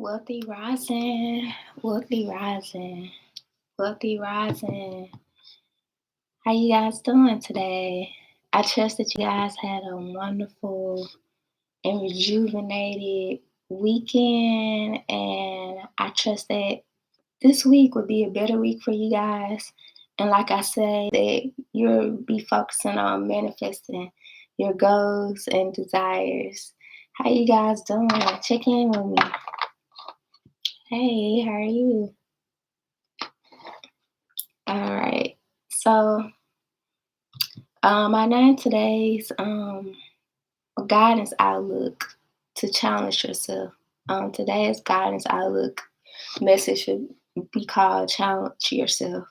Wealthy rising, wealthy rising, wealthy rising. How you guys doing today? I trust that you guys had a wonderful and rejuvenated weekend, and I trust that this week will be a better week for you guys. And like I say, that you'll be focusing on manifesting your goals and desires. How you guys doing? Check in with me. Hey, how are you? All right. So, I named today's guidance outlook to challenge yourself. Today's guidance outlook message should be called challenge yourself.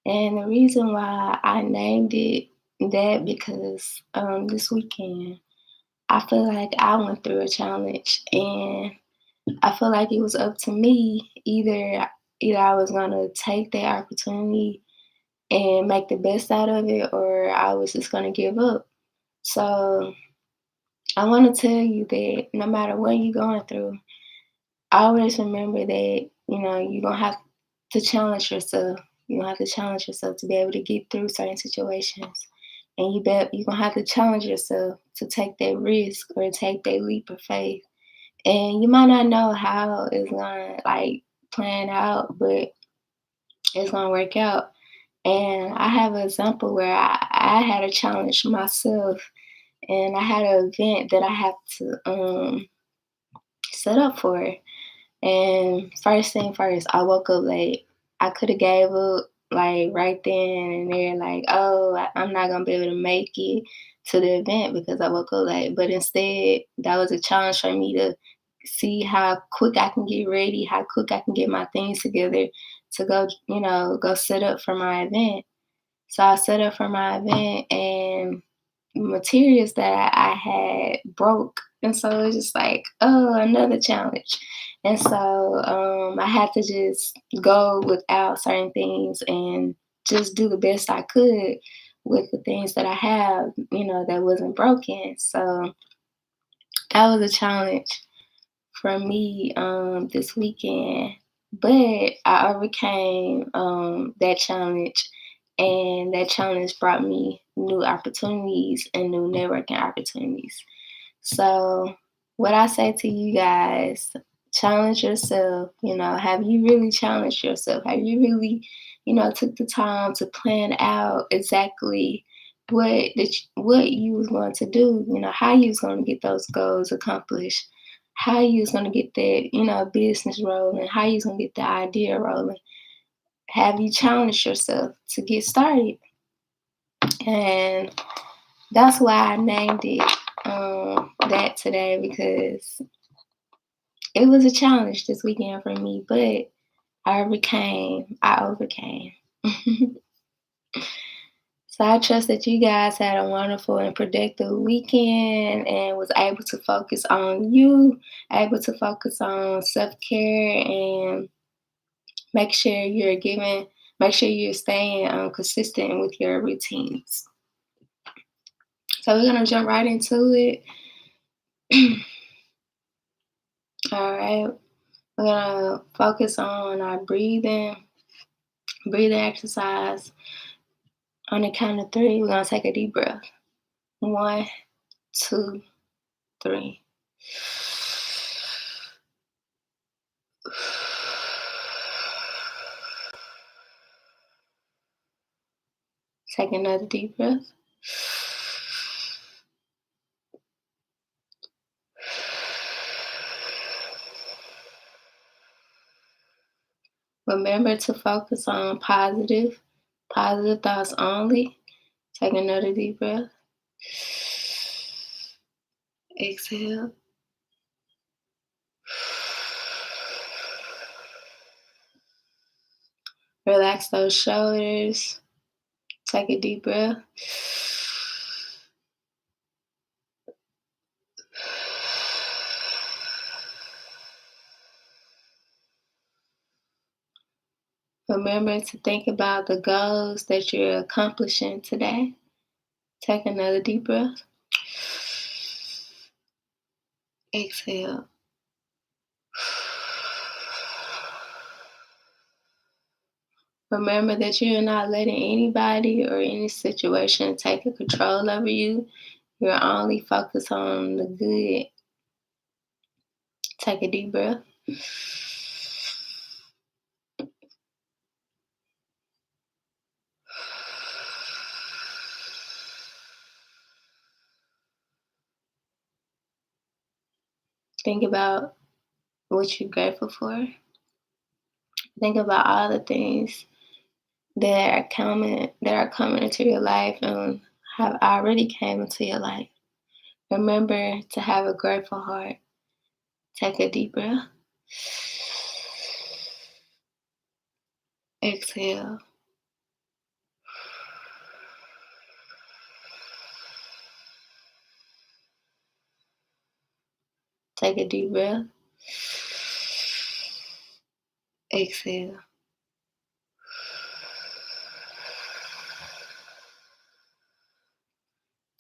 And the reason why I named it that because this weekend I feel like I went through a challenge, and I feel like it was up to me. Either I was gonna take that opportunity and make the best out of it, or I was just going to give up. So I want to tell you that no matter what you're going through, always remember that, you're going to have to challenge yourself. You're going to have to challenge yourself to be able to get through certain situations. And you're going to have to challenge yourself to take that risk or take that leap of faith. And you might not know how it's going to plan out, but it's going to work out. And I have an example where I had to challenge myself, and I had an event that I have to set up for. And first thing first, I woke up late. I could have gave up right then and there, I'm not gonna be able to make it to the event because I woke up late. But instead, that was a challenge for me to see how quick I can get ready, how quick I can get my things together to go set up for my event. So I set up for my event, and materials that I had broke. And so it was just like, oh, another challenge. And so I had to just go without certain things and just do the best I could with the things that I have, that wasn't broken. So that was a challenge for me this weekend. But I overcame that challenge, and that challenge brought me new opportunities and new networking opportunities. So, what I say to you guys, challenge yourself. Have you really challenged yourself? Have you really, took the time to plan out exactly what you was going to do? How you was going to get those goals accomplished? How you was going to get that, business rolling? How you was going to get the idea rolling? Have you challenged yourself to get started? And that's why I named it that today, because it was a challenge this weekend for me, but I overcame. So I trust that you guys had a wonderful and productive weekend and was able to focus on you, able to focus on self-care, and make sure you're staying consistent with your routines. So we're gonna jump right into it. All right. We're gonna focus on our breathing exercise. On the count of three, we're gonna take a deep breath. 1, 2, 3. Take another deep breath. Remember to focus on positive thoughts only. Take another deep breath. Exhale. Relax those shoulders. Take a deep breath. Remember to think about the goals that you're accomplishing today. Take another deep breath. Exhale. Remember that you're not letting anybody or any situation take a control over you. You're only focused on the good. Take a deep breath. Think about what you're grateful for. Think about all the things that are coming into your life and have already came into your life. Remember to have a grateful heart. Take a deep breath. Exhale. Take a deep breath. Exhale.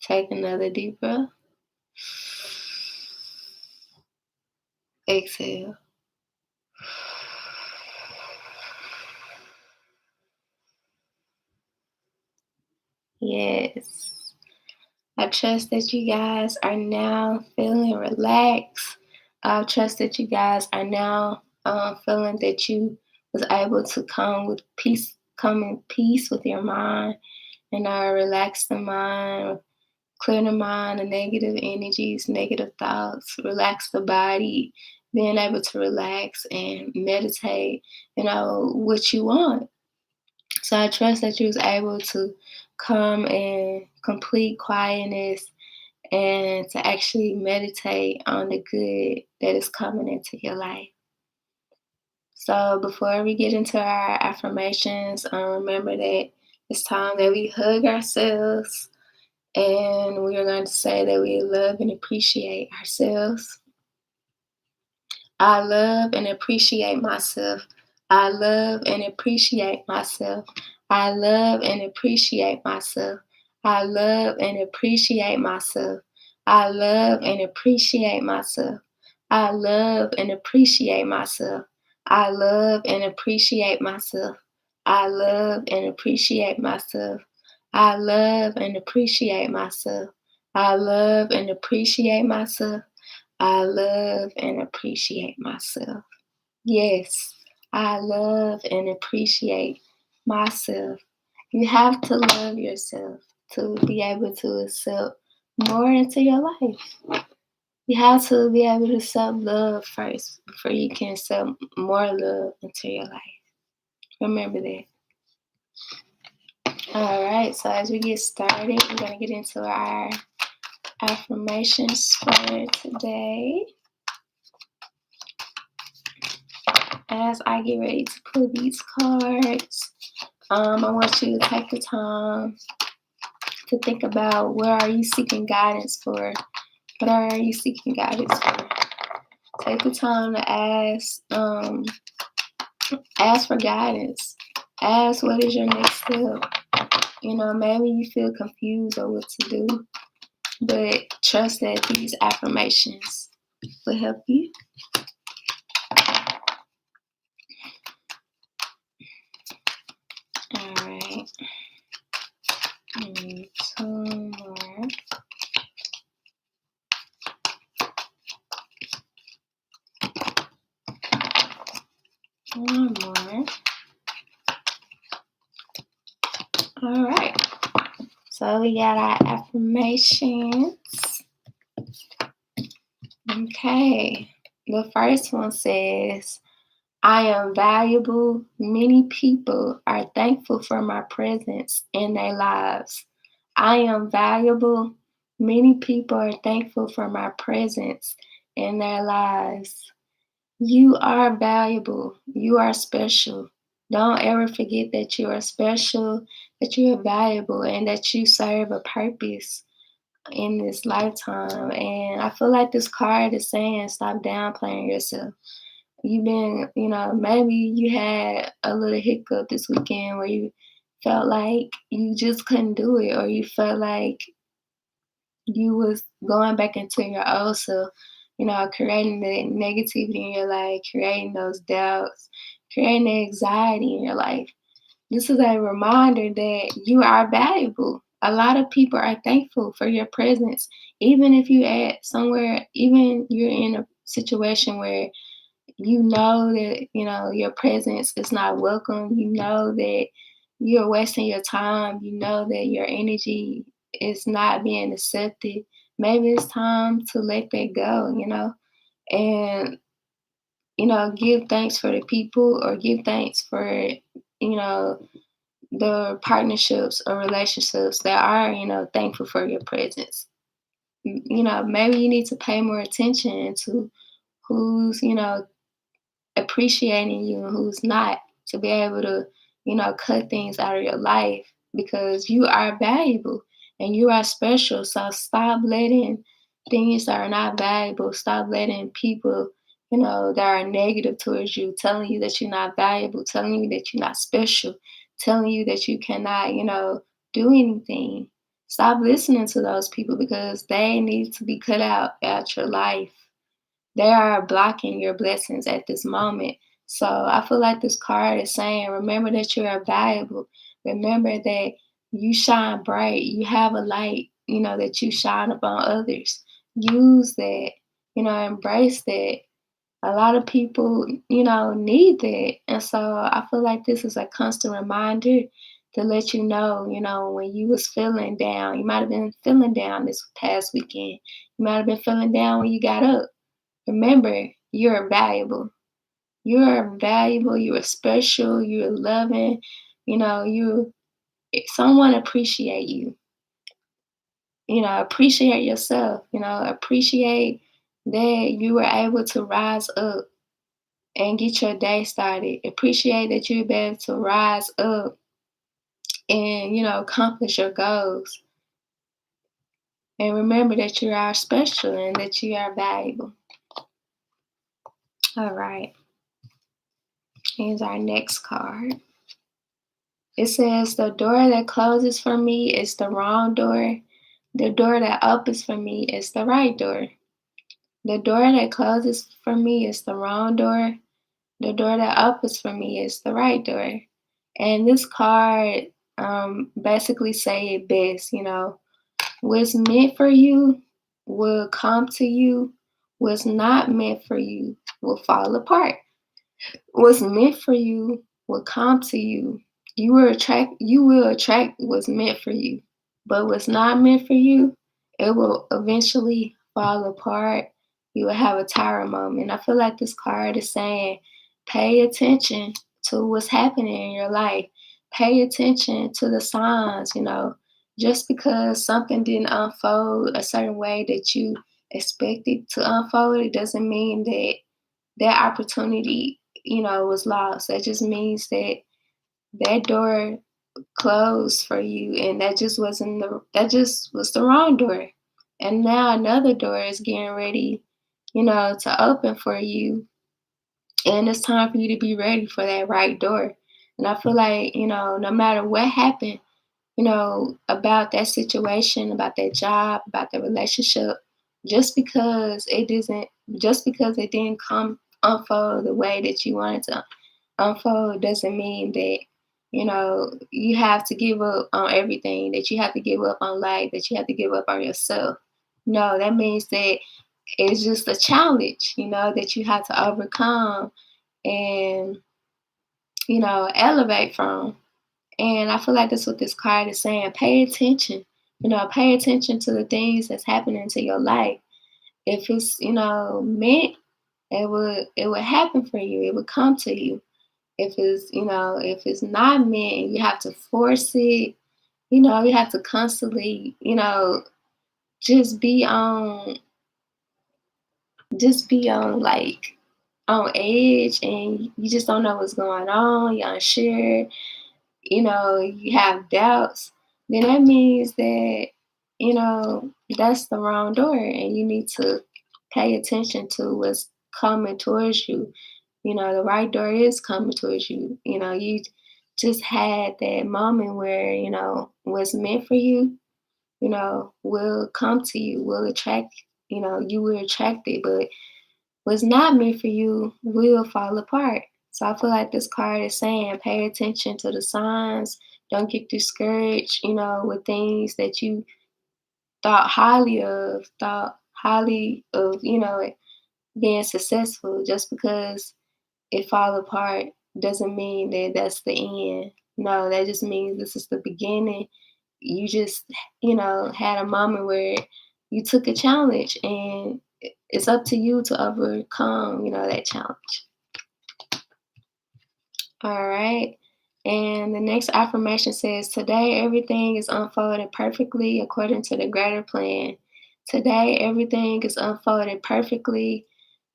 Take another deep breath. Exhale. Yes. I trust that you guys are now feeling relaxed. I trust that you guys are now feeling that you was able to come in peace with your mind and relax the mind, clear the mind of negative energies, negative thoughts, relax the body, being able to relax and meditate, what you want. So I trust that you was able to come in complete quietness and to actually meditate on the good that is coming into your life. So before we get into our affirmations, remember that it's time that we hug ourselves and we are going to say that we love and appreciate ourselves. I love and appreciate myself. I love and appreciate myself. I love and appreciate myself. I love and appreciate myself. I love and appreciate myself. I love and appreciate myself. I love and appreciate myself. I love and appreciate myself. I love and appreciate myself. I love and appreciate myself. I love and appreciate myself. Yes, I love and appreciate myself. You have to love yourself to be able to accept more into your life. You have to be able to accept love first before you can accept more love into your life. Remember that. All right, so as we get started, we're going to get into our affirmations for today. As I get ready to pull these cards, I want you to take the time to think about where are you seeking guidance for? What are you seeking guidance for? Take the time to ask for guidance. Ask what is your next step. Maybe you feel confused or what to do, but trust that these affirmations will help you. All right. Two more. One more. All right. So we got our affirmations. Okay. The first one says, I am valuable. Many people are thankful for my presence in their lives. I am valuable. Many people are thankful for my presence in their lives. You are valuable. You are special. Don't ever forget that you are special, that you are valuable, and that you serve a purpose in this lifetime. And I feel like this card is saying stop downplaying yourself. You've been, maybe you had a little hiccup this weekend where you felt like you just couldn't do it, or you felt like you was going back into your old self, creating the negativity in your life, creating those doubts, creating the anxiety in your life. This is a reminder that you are valuable. A lot of people are thankful for your presence, even if you at somewhere, even you're in a situation where you know that your presence is not welcome. You know that you're wasting your time. You know that your energy is not being accepted. Maybe it's time to let that go, and give thanks for the people, or give thanks for the partnerships or relationships that are thankful for your presence. Maybe you need to pay more attention to who's appreciating you and who's not, to be able to, cut things out of your life, because you are valuable and you are special. So stop letting things that are not valuable, stop letting people, that are negative towards you, telling you that you're not valuable, telling you that you're not special, telling you that you cannot, do anything. Stop listening to those people, because they need to be cut out your life. They are blocking your blessings at this moment. So I feel like this card is saying, remember that you are valuable. Remember that you shine bright. You have a light, that you shine upon others. Use that, embrace that. A lot of people, need that. And so I feel like this is a constant reminder to let you know, when you was feeling down. You might have been feeling down this past weekend. You might have been feeling down when you got up. Remember, you're valuable. You're valuable. You're special. You're loving. You someone appreciate you. Appreciate yourself. Appreciate that you were able to rise up and get your day started. Appreciate that you're able to rise up and accomplish your goals. And remember that you are special and that you are valuable. All right. Here's our next card. It says, the door that closes for me is the wrong door. The door that opens for me is the right door. The door that closes for me is the wrong door. The door that opens for me is the right door. And this card basically say it best, what's meant for you will come to you. What's not meant for you will fall apart. What's meant for you will come to you. You will attract what's meant for you. But what's not meant for you, it will eventually fall apart. You will have a tower moment. I feel like this card is saying, pay attention to what's happening in your life. Pay attention to the signs. Just because something didn't unfold a certain way that you expected to unfold, it doesn't mean that that opportunity, was lost. That just means that that door closed for you, and that just was the wrong door. And now another door is getting ready, to open for you. And it's time for you to be ready for that right door. And I feel like, no matter what happened, about that situation, about that job, about the relationship, just because it doesn't, just because it didn't come unfold the way that you wanted to unfold, doesn't mean that, you have to give up on everything, that you have to give up on life, that you have to give up on yourself. No, that means that it's just a challenge, that you have to overcome and, elevate from. And I feel like that's what this card is saying. Pay attention. Pay attention to the things that's happening to your life. If it's, meant, it would happen for you. It would come to you. If it's not meant, you have to force it. You have to constantly, just be on, like on edge, and you just don't know what's going on. You're unsure. You have doubts, then that means that, that's the wrong door, and you need to pay attention to what's coming towards you. The right door is coming towards you. You just had that moment where, what's meant for you, will come to you, will attract, you will attract it, but what's not meant for you will fall apart. So I feel like this card is saying pay attention to the signs. Don't get discouraged, with things that you thought highly of, being successful. Just because it fall apart doesn't mean that that's the end. No, that just means this is the beginning. You just, had a moment where you took a challenge, and it's up to you to overcome, that challenge. All right. And the next affirmation says, today everything is unfolding perfectly according to the greater plan. Today everything is unfolding perfectly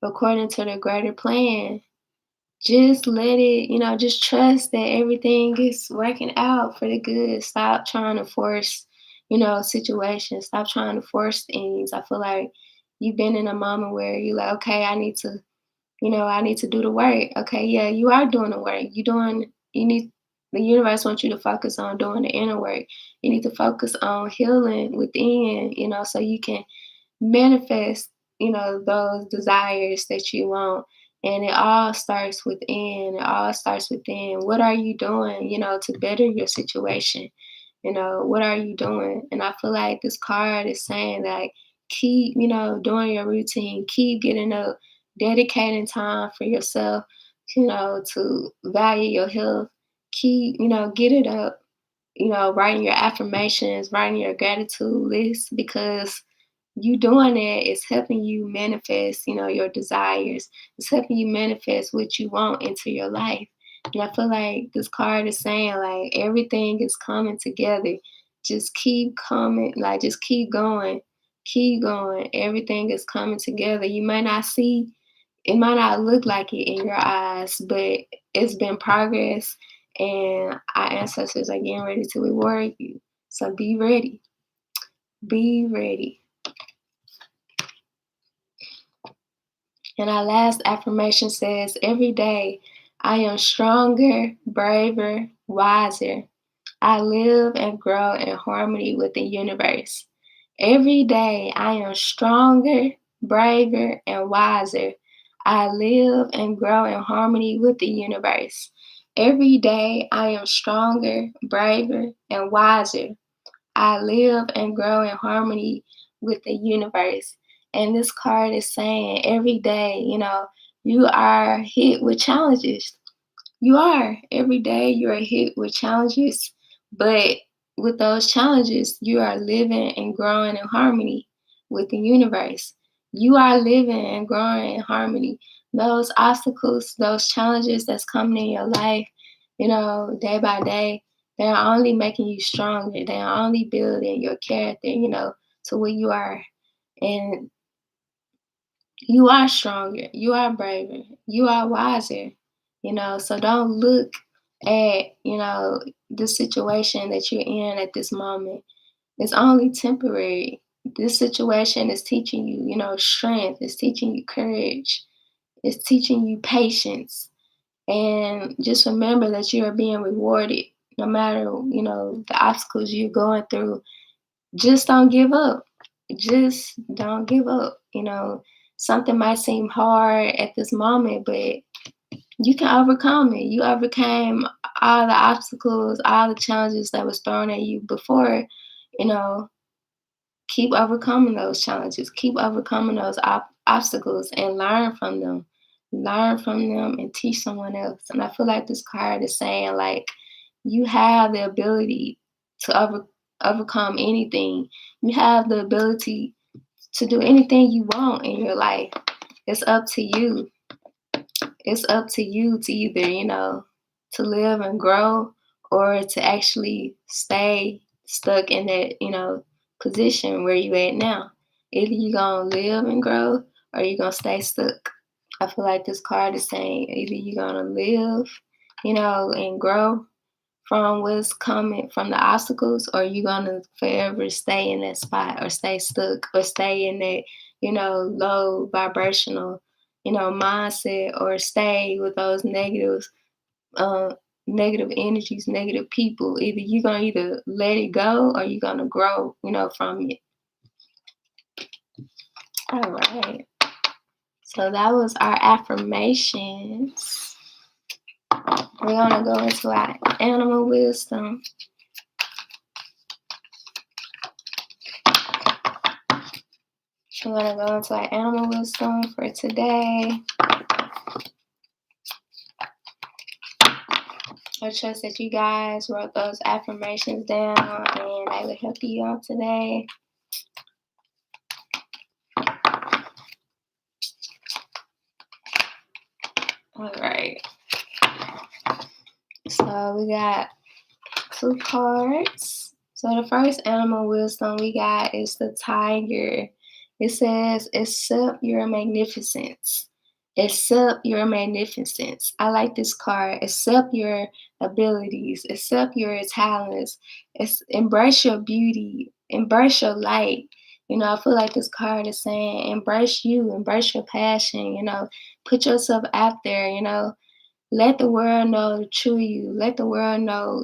according to the greater plan. Just let it, just trust that everything is working out for the good. Stop trying to force, situations. Stop trying to force things. I feel like you've been in a moment where you're like, okay, I need to do the work. Okay, yeah, you are doing the work. You need, the universe wants you to focus on doing the inner work. You need to focus on healing within, so you can manifest, those desires that you want. And it all starts within. It all starts within. What are you doing, to better your situation? What are you doing? And I feel like this card is saying like, keep, doing your routine, keep getting up, dedicating time for yourself, to value your health, keep, get it up, writing your affirmations, writing your gratitude list, because you doing that is helping you manifest, your desires. It's helping you manifest what you want into your life. And I feel like this card is saying like everything is coming together. Just keep coming, like just keep going. Keep going. Everything is coming together. You might not see, it might not look like it in your eyes, but it's been progress, and our ancestors are getting ready to reward you. So be ready. Be ready. And our last affirmation says, every day I am stronger, braver, wiser. I live and grow in harmony with the universe. Every day I am stronger, braver, and wiser. I live and grow in harmony with the universe. Every day I am stronger, braver, and wiser. I live and grow in harmony with the universe. And this card is saying every day, you are hit with challenges. You are. Every day you are hit with challenges, but with those challenges, you are living and growing in harmony with the universe. You are living and growing in harmony. Those obstacles, those challenges that's coming in your life, day by day, they are only making you stronger. They are only building your character, to where you are. And you are stronger, you are braver, you are wiser, so don't look at, the situation that you're in at this moment. It's only temporary. This situation is teaching you, strength, it's teaching you courage, it's teaching you patience. And just remember that you are being rewarded no matter, the obstacles you're going through. Just don't give up. Just don't give up. Something might seem hard at this moment, but you can overcome it. You overcame all the obstacles, all the challenges that was thrown at you before. You know, keep overcoming those challenges. Keep overcoming those obstacles and learn from them. Learn from them and teach someone else. And I feel like this card is saying like you have the ability to overcome anything. You have the ability to do anything you want in your life. It's up to you. It's up to you to either, to live and grow, or to actually stay stuck in that, position where you at now. Either you gonna live and grow, or you gonna stay stuck. I feel like this card is saying either you're gonna live, and grow from what's coming from the obstacles, or you're gonna forever stay in that spot, or stay stuck, or stay in that, low vibrational, mindset, or stay with those uh, negative energies, negative people. Either you're gonna either let it go, or you're gonna grow, from it. All right. So that was our affirmations. We're gonna go into our animal wisdom. We're gonna go into our animal wisdom for today. I trust that you guys wrote those affirmations down and they will help you on today. All right. So we got 2 cards. So the first animal wisdom we got is the tiger. It says, accept your magnificence. Accept your magnificence. I like this card. Accept your abilities. Accept your talents. Embrace your beauty. Embrace your light. I feel like this card is saying, embrace you, embrace your passion, put yourself out there, let the world know the true you. Let the world know,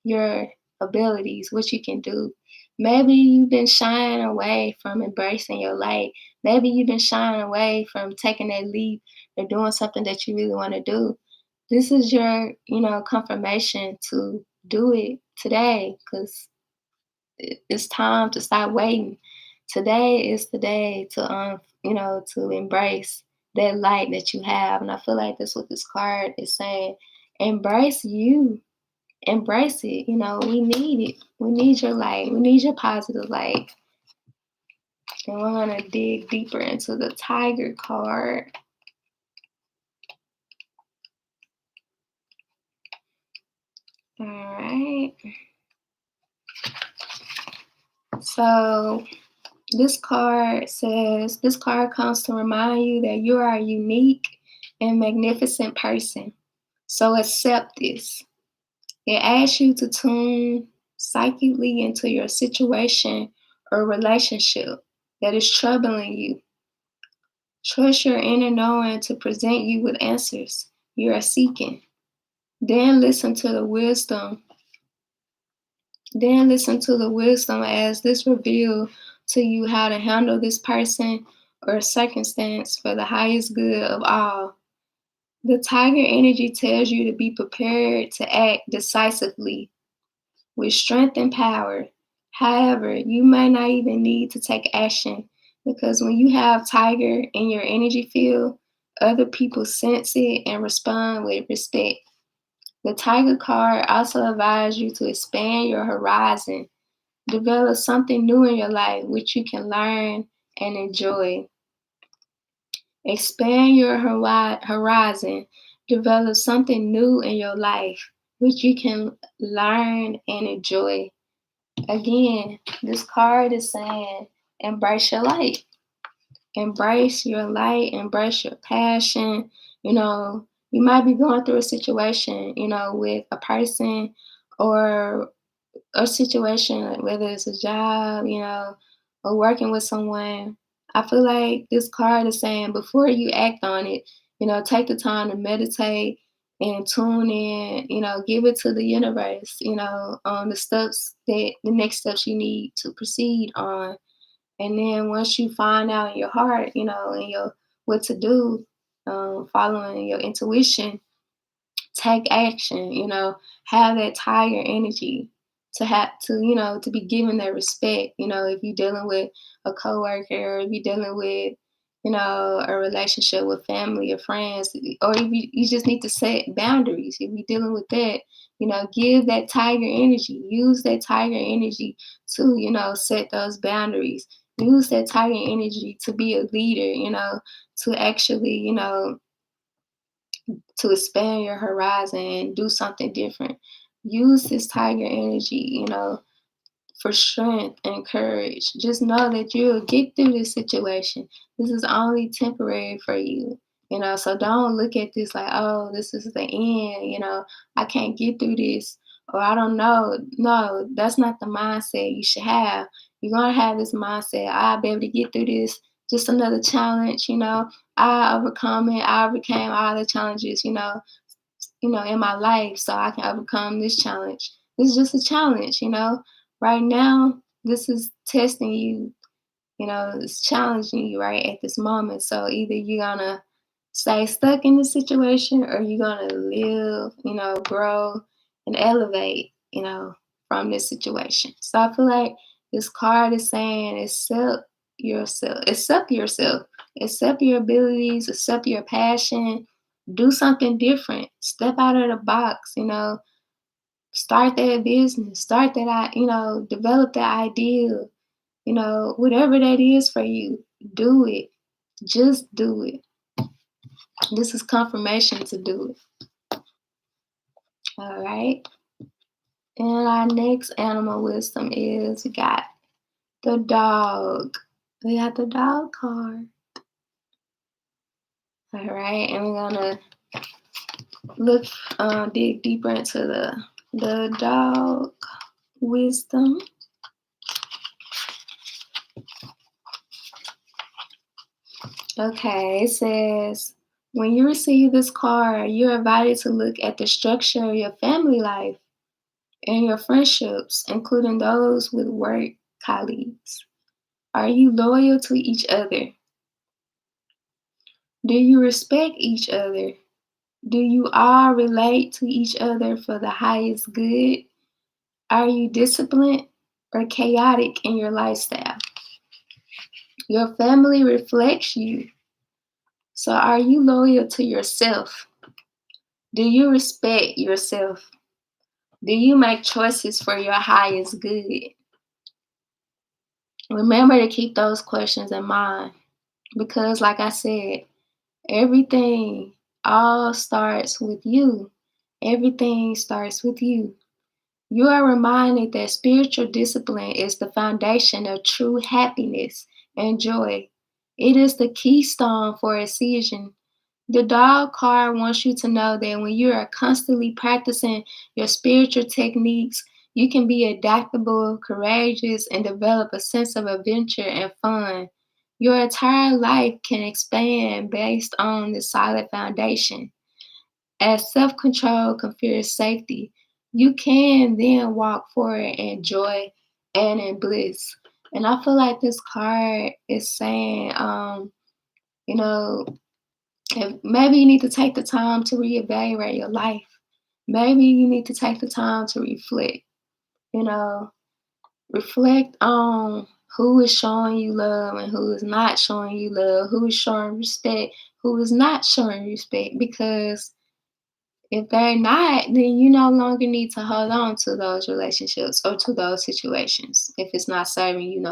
your abilities, what you can do. Maybe you've been shying away from embracing your light. Maybe you've been shying away from taking that leap or doing something that you really want to do. This is your, confirmation to do it today because it's time to stop waiting. Today is the day to to embrace that light that you have. And I feel like that's what this card is saying. Embrace you. Embrace it. We need it. We need your light. We need your positive light. And we're gonna dig deeper into the tiger card. All right. So this card comes to remind you that you are a unique and magnificent person. So accept this. It asks you to tune psychically into your situation or relationship that is troubling you. Trust your inner knowing to present you with answers you are seeking. Then listen to the wisdom. As this reveals to you how to handle this person or circumstance for the highest good of all. The tiger energy tells you to be prepared to act decisively with strength and power. However, you may not even need to take action because when you have tiger in your energy field, other people sense it and respond with respect. The tiger card also advises you to expand your horizon, develop something new in your life which you can learn and enjoy. Expand your horizon, develop something new in your life which you can learn and enjoy. Again, this card is saying embrace your light. Embrace your light, embrace your passion. You might be going through a situation, with a person or a situation, like whether it's a job, or working with someone. I feel like this card is saying before you act on it, take the time to meditate and tune in, give it to the universe, on the next steps you need to proceed on. And then once you find out in your heart, and your what to do, following your intuition, take action, have that tiger energy to be given that respect, if you're dealing with a coworker or if you're dealing with, a relationship with family or friends, or if you just need to set boundaries. If you're dealing with that, give that tiger energy, use that tiger energy to, set those boundaries. Use that tiger energy to be a leader, to actually, to expand your horizon and do something different. Use this tiger energy, for strength and courage. Just know that you'll get through this situation. This is only temporary for you. So don't look at this like, oh, this is the end, I can't get through this, or I don't know. No, that's not the mindset you should have. You're gonna have this mindset, I'll be able to get through this, just another challenge, I overcome it, I overcame all the challenges, in my life, so I can overcome this challenge. This is just a challenge, Right now, this is testing you, it's challenging you right at this moment. So either you're gonna stay stuck in the situation, or you gonna live, grow and elevate, from this situation. So I feel like this card is saying accept yourself, accept your abilities, accept your passion, do something different, step out of the box, start that business, start that develop that idea, whatever that is for you, do it. Just do it. This is confirmation to do it. All right. And our next animal wisdom is we got the dog. We got the dog card. All right. And we're gonna look dig deeper into the dog wisdom. Okay, it says when you receive this card, you're invited to look at the structure of your family life and your friendships, including those with work colleagues. Are you loyal to each other? Do you respect each other? Do you all relate to each other for the highest good? Are you disciplined or chaotic in your lifestyle? Your family reflects you. So, are you loyal to yourself? Do you respect yourself? Do you make choices for your highest good? Remember to keep those questions in mind because, like I said, everything all starts with you. Everything starts with you. You are reminded that spiritual discipline is the foundation of true happiness and joy. It is the keystone for ascension. The dog card wants you to know that when you are constantly practicing your spiritual techniques, you can be adaptable, courageous, and develop a sense of adventure and fun. Your entire life can expand based on the solid foundation. As self control confers safety, you can then walk forward in joy and in bliss. And I feel like this card is saying, you know, if maybe you need to take the time to reevaluate your life. Maybe you need to take the time to reflect, you know, reflect on who is showing you love and who is not showing you love, who is showing respect, who is not showing respect. Because if they're not, then you no longer need to hold on to those relationships or to those situations if it's not serving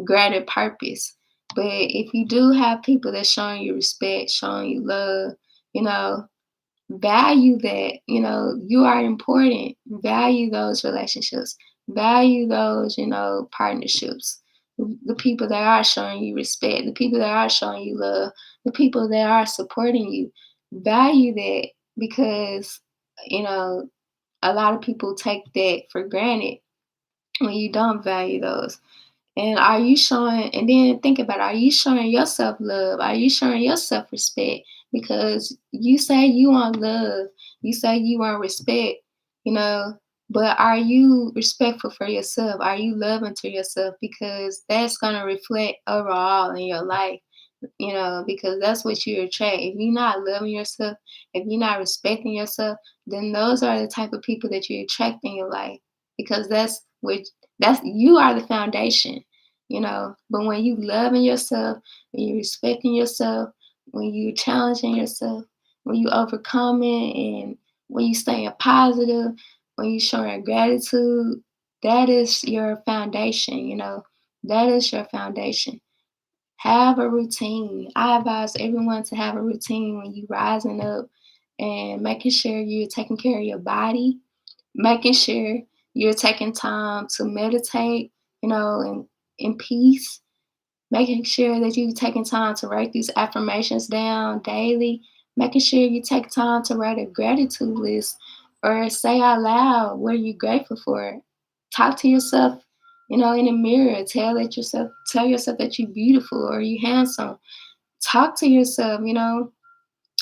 greater purpose. But if you do have people that's showing you respect, showing you love, you know, value that, you are important. Value those relationships. Value those, partnerships. The people that are showing you respect, the people that are showing you love, the people that are supporting you. Value that because, you know, a lot of people take that for granted when you don't value those. And are you showing, and then think about it, are you showing yourself love? Are you showing yourself respect? Because you say you want love, you say you want respect, you know, but are you respectful for yourself? Are you loving to yourself? Because that's going to reflect overall in your life, because that's what you attract. If you're not loving yourself, if you're not respecting yourself, then those are the type of people that you attract in your life because that's you are the foundation, But when you loving yourself, when you respecting yourself, when you challenging yourself, when you overcoming and when you staying positive, when you showing gratitude, that is your foundation, That is your foundation. Have a routine. I advise everyone to have a routine when you rising up and making sure you're taking care of your body, making sure you're taking time to meditate, in peace, making sure that you're taking time to write these affirmations down daily, making sure you take time to write a gratitude list or say out loud what are you grateful for. Talk to yourself, in the mirror. Tell yourself that you're beautiful or you're handsome. Talk to yourself,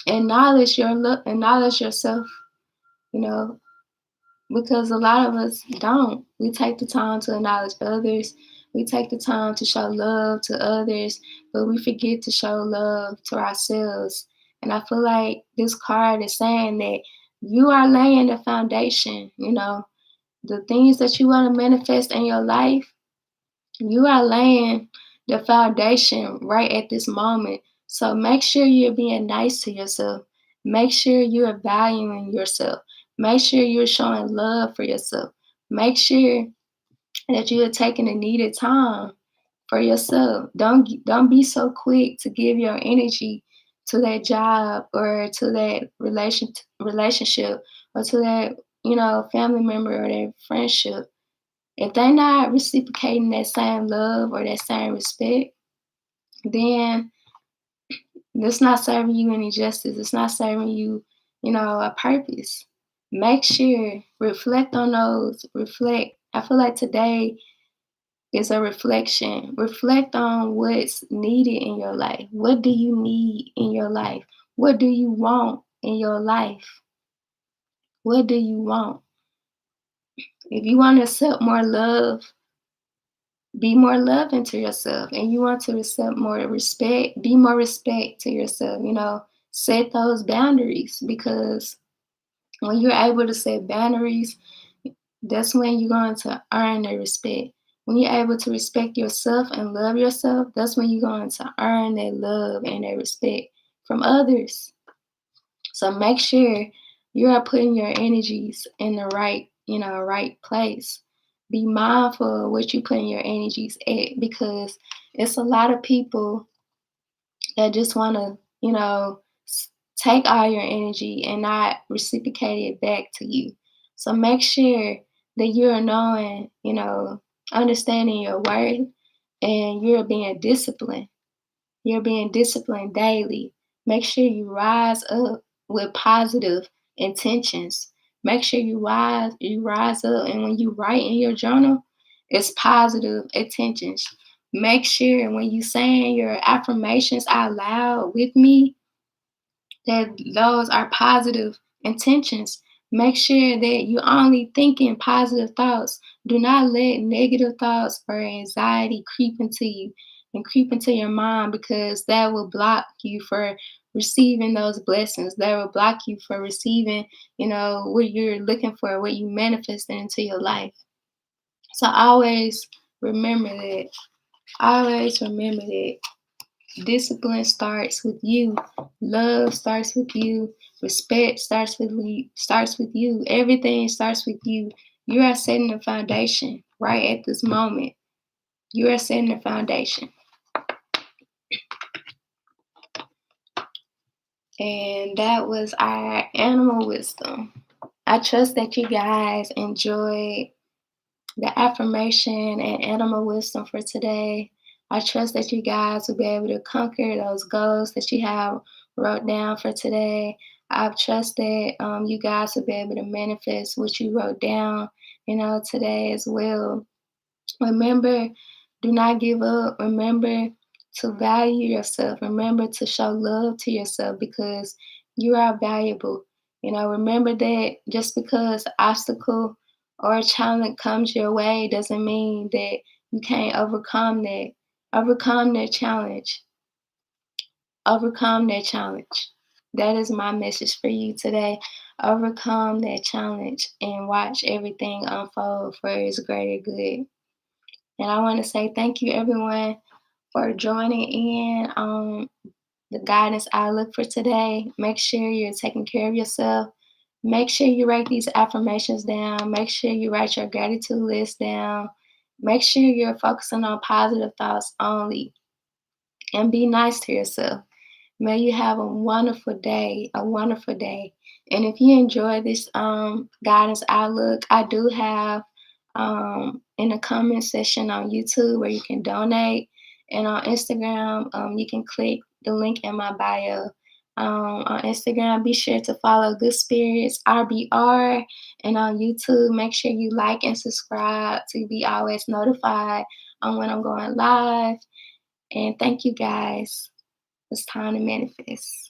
acknowledge yourself, you know, because a lot of us don't. We take the time to acknowledge others. We take the time to show love to others, but we forget to show love to ourselves. And I feel like this card is saying that you are laying the foundation, the things that you want to manifest in your life, you are laying the foundation right at this moment. So make sure you're being nice to yourself. Make sure you're valuing yourself. Make sure you're showing love for yourself. Make sure that you are taking the needed time for yourself. Don't be so quick to give your energy to that job or to that relationship or to that family member or that friendship. If they're not reciprocating that same love or that same respect, then it's not serving you any justice. It's not serving you, a purpose. Make sure, reflect on those, reflect. I feel like today is a reflection. Reflect on what's needed in your life. What do you need in your life? What do you want in your life? What do you want? If you want to accept more love, be more loving to yourself, and you want to accept more respect, be more respect to yourself. Set those boundaries, because when you're able to set boundaries, that's when you're going to earn the respect. When you're able to respect yourself and love yourself, that's when you're going to earn that love and that respect from others. So make sure you are putting your energies in the right place. Be mindful of what you put in your energies at, because it's a lot of people that just want to, take all your energy and not reciprocate it back to you. So make sure that you're knowing, understanding your worth, and you're being disciplined. You're being disciplined daily. Make sure you rise up with positive intentions. Make sure you rise up, and when you write in your journal, it's positive intentions. Make sure when you saying your affirmations out loud with me, that those are positive intentions. Make sure that you're only thinking positive thoughts. Do not let negative thoughts or anxiety creep into you and creep into your mind, because that will block you for receiving those blessings. That will block you for receiving, what you're looking for, what you manifesting into your life. So remember that. Always remember that. Discipline starts with you. Love starts with you. Respect starts with you. Everything starts with you. You are setting the foundation right at this moment. You are setting the foundation. And that was our animal wisdom. I trust that you guys enjoyed the affirmation and animal wisdom for today. I trust that you guys will be able to conquer those goals that you have wrote down for today. I trust that you guys will be able to manifest what you wrote down, today as well. Remember, do not give up. Remember to value yourself. Remember to show love to yourself, because you are valuable. Remember that just because obstacle or a challenge comes your way doesn't mean that you can't overcome that. Overcome that challenge. Overcome that challenge. That is my message for you today. Overcome that challenge and watch everything unfold for its greater good. And I want to say thank you, everyone, for joining in on the guidance outlook for today. Make sure you're taking care of yourself. Make sure you write these affirmations down. Make sure you write your gratitude list down. Make sure you're focusing on positive thoughts only. And be nice to yourself. May you have a wonderful day, a wonderful day. And if you enjoy this guidance outlook, I do have in the comment section on YouTube where you can donate, and on Instagram you can click the link in my bio. On Instagram, be sure to follow Good Spirits RBR, and on YouTube, make sure you like and subscribe to be always notified on when I'm going live. And thank you guys. It's time to manifest.